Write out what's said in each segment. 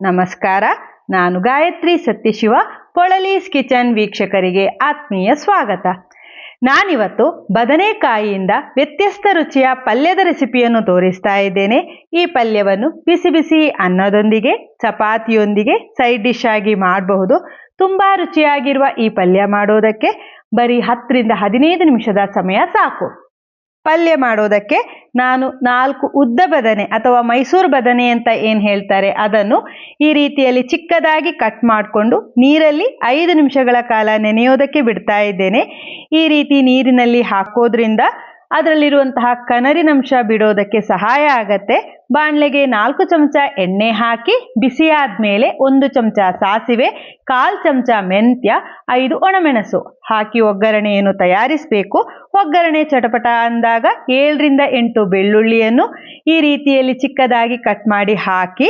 ನಮಸ್ಕಾರ, ನಾನು ಗಾಯತ್ರಿ ಸತ್ಯಶಿವ. ಪೊಳಲೀಸ್ ಕಿಚನ್ ವೀಕ್ಷಕರಿಗೆ ಆತ್ಮೀಯ ಸ್ವಾಗತ. ನಾನಿವತ್ತು ಬದನೆಕಾಯಿಯಿಂದ ವ್ಯತ್ಯಸ್ತ ರುಚಿಯ ಪಲ್ಯದ ರೆಸಿಪಿಯನ್ನು ತೋರಿಸ್ತಾ ಇದ್ದೇನೆ. ಈ ಪಲ್ಯವನ್ನು ಬಿಸಿ ಬಿಸಿ ಅನ್ನದೊಂದಿಗೆ, ಚಪಾತಿಯೊಂದಿಗೆ ಸೈಡ್ ಡಿಶ್ ಆಗಿ ಮಾಡಬಹುದು. ತುಂಬ ರುಚಿಯಾಗಿರುವ ಈ ಪಲ್ಯ ಮಾಡೋದಕ್ಕೆ ಬರೀ 10 ರಿಂದ 15 ನಿಮಿಷದ ಸಮಯ ಸಾಕು. ಪಲ್ಯ ಮಾಡೋದಕ್ಕೆ ನಾನು 4 ಉದ್ದ ಬದನೆ ಅಥವಾ ಮೈಸೂರು ಬದನೆ ಅಂತ ಏನು ಹೇಳ್ತಾರೆ ಅದನ್ನು ಈ ರೀತಿಯಲ್ಲಿ ಚಿಕ್ಕದಾಗಿ ಕಟ್ ಮಾಡಿಕೊಂಡು ನೀರಲ್ಲಿ 5 ನಿಮಿಷಗಳ ಕಾಲ ನೆನೆಯೋದಕ್ಕೆ ಬಿಡ್ತಾ ಇದ್ದೇನೆ. ಈ ರೀತಿ ನೀರಿನಲ್ಲಿ ಹಾಕೋದ್ರಿಂದ ಅದರಲ್ಲಿರುವಂತಹ ಕನರಿನಂಶ ಬಿಡೋದಕ್ಕೆ ಸಹಾಯ ಆಗತ್ತೆ. ಬಾಣಲೆಗೆ 4 ಚಮಚ ಎಣ್ಣೆ ಹಾಕಿ ಬಿಸಿಯಾದ ಮೇಲೆ 1 ಚಮಚ ಸಾಸಿವೆ, 1/4 ಚಮಚ ಮೆಂತ್ಯ, 5 ಒಣಮೆಣಸು ಹಾಕಿ ಒಗ್ಗರಣೆಯನ್ನು ತಯಾರಿಸಬೇಕು. ಒಗ್ಗರಣೆ ಚಟಪಟ ಅಂದಾಗ 7 ರಿಂದ 8 ಬೆಳ್ಳುಳ್ಳಿಯನ್ನು ಈ ರೀತಿಯಲ್ಲಿ ಚಿಕ್ಕದಾಗಿ ಕಟ್ ಮಾಡಿ ಹಾಕಿ,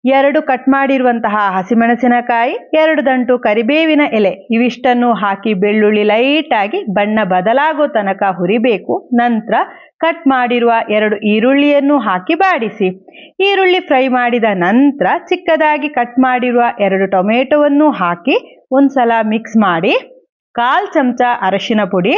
2 ಕಟ್ ಮಾಡಿರುವಂತಹ ಹಸಿಮೆಣಸಿನಕಾಯಿ, 2 ದಂಟು ಕರಿಬೇವಿನ ಎಲೆ ಇವಿಷ್ಟನ್ನು ಹಾಕಿ ಬೆಳ್ಳುಳ್ಳಿ ಲೈಟಾಗಿ ಬಣ್ಣ ಬದಲಾಗೋ ತನಕ ಹುರಿಬೇಕು. ನಂತರ ಕಟ್ ಮಾಡಿರುವ 2 ಈರುಳ್ಳಿಯನ್ನು ಹಾಕಿ ಬಾಡಿಸಿ. ಈರುಳ್ಳಿ ಫ್ರೈ ಮಾಡಿದ ನಂತರ ಚಿಕ್ಕದಾಗಿ ಕಟ್ ಮಾಡಿರುವ 2 ಟೊಮೆಟೊವನ್ನು ಹಾಕಿ ಒಂದ್ಸಲ ಮಿಕ್ಸ್ ಮಾಡಿ 1/4 ಚಮಚ ಅರಶಿನ ಪುಡಿ,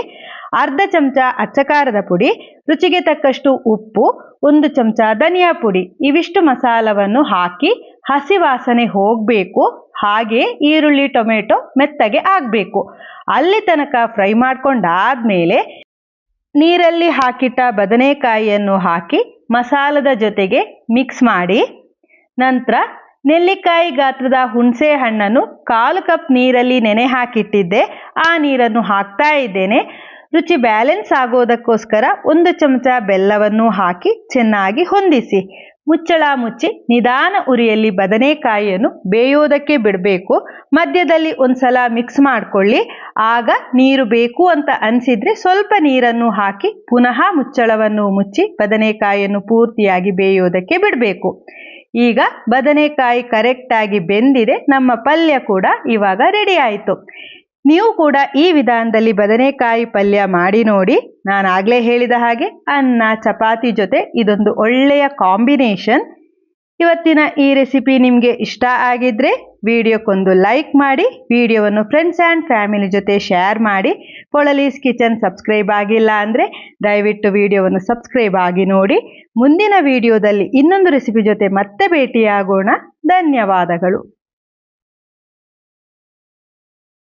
1/2 ಚಮಚ ಅಚ್ಚಕಾರದ ಪುಡಿ, ರುಚಿಗೆ ತಕ್ಕಷ್ಟು ಉಪ್ಪು, 1 ಚಮಚ ಧನಿಯಾ ಪುಡಿ ಇವಿಷ್ಟು ಮಸಾಲವನ್ನು ಹಾಕಿ ಹಸಿ ವಾಸನೆ ಹೋಗಬೇಕು. ಹಾಗೆ ಈರುಳ್ಳಿ ಟೊಮೆಟೊ ಮೆತ್ತಗೆ ಆಗಬೇಕು. ಅಲ್ಲಿ ತನಕ ಫ್ರೈ ಮಾಡ್ಕೊಂಡಾದ್ಮೇಲೆ ನೀರಲ್ಲಿ ಹಾಕಿಟ್ಟ ಬದನೆಕಾಯಿಯನ್ನು ಹಾಕಿ ಮಸಾಲದ ಜೊತೆಗೆ ಮಿಕ್ಸ್ ಮಾಡಿ, ನಂತರ ನೆಲ್ಲಿಕಾಯಿ ಗಾತ್ರದ ಹುಣಸೆ ಹಣ್ಣನ್ನು 1/4 ಕಪ್ ನೀರಲ್ಲಿ ನೆನೆ ಹಾಕಿಟ್ಟಿದ್ದೆ, ಆ ನೀರನ್ನು ಹಾಕ್ತಾ ಇದ್ದೇನೆ. ರುಚಿ ಬ್ಯಾಲೆನ್ಸ್ ಆಗೋದಕ್ಕೋಸ್ಕರ 1 ಚಮಚ ಬೆಲ್ಲವನ್ನು ಹಾಕಿ ಚೆನ್ನಾಗಿ ಹೊಂದಿಸಿ ಮುಚ್ಚಳ ಮುಚ್ಚಿ ನಿಧಾನ ಉರಿಯಲ್ಲಿ ಬದನೆಕಾಯಿಯನ್ನು ಬೇಯೋದಕ್ಕೆ ಬಿಡಬೇಕು. ಮಧ್ಯದಲ್ಲಿ ಒಂದ್ಸಲ ಮಿಕ್ಸ್ ಮಾಡಿಕೊಳ್ಳಿ. ಆಗ ನೀರು ಬೇಕು ಅಂತ ಅನಿಸಿದ್ರೆ ಸ್ವಲ್ಪ ನೀರನ್ನು ಹಾಕಿ ಪುನಃ ಮುಚ್ಚಳವನ್ನು ಮುಚ್ಚಿ ಬದನೆಕಾಯಿಯನ್ನು ಪೂರ್ತಿಯಾಗಿ ಬೇಯೋದಕ್ಕೆ ಬಿಡಬೇಕು. ಈಗ ಬದನೆಕಾಯಿ ಕರೆಕ್ಟಾಗಿ ಬೆಂದಿದೆ. ನಮ್ಮ ಪಲ್ಯ ಕೂಡ ಇವಾಗ ರೆಡಿ ಆಯಿತು. ನೀವು ಕೂಡ ಈ ವಿಧಾನದಲ್ಲಿ ಬದನೆಕಾಯಿ ಪಲ್ಯ ಮಾಡಿ ನೋಡಿ. ನಾನು ಆಗಲೇ ಹೇಳಿದ ಹಾಗೆ ಅನ್ನ ಚಪಾತಿ ಜೊತೆ ಇದೊಂದು ಒಳ್ಳೆಯ ಕಾಂಬಿನೇಷನ್. ಇವತ್ತಿನ ಈ ರೆಸಿಪಿ ನಿಮಗೆ ಇಷ್ಟ ಆಗಿದ್ರೆ ವಿಡಿಯೋಕ್ಕೊಂದು ಲೈಕ್ ಮಾಡಿ, ವಿಡಿಯೋವನ್ನು ಫ್ರೆಂಡ್ಸ್ ಆ್ಯಂಡ್ ಫ್ಯಾಮಿಲಿ ಜೊತೆ ಶೇರ್ ಮಾಡಿ. ಪೊಳಲೀಸ್ ಕಿಚನ್ ಸಬ್ಸ್ಕ್ರೈಬ್ ಆಗಿಲ್ಲ ಅಂದರೆ ದಯವಿಟ್ಟು ವಿಡಿಯೋವನ್ನು ಸಬ್ಸ್ಕ್ರೈಬ್ ಆಗಿ ನೋಡಿ. ಮುಂದಿನ ವಿಡಿಯೋದಲ್ಲಿ ಇನ್ನೊಂದು ರೆಸಿಪಿ ಜೊತೆ ಮತ್ತೆ ಭೇಟಿಯಾಗೋಣ. ಧನ್ಯವಾದಗಳು.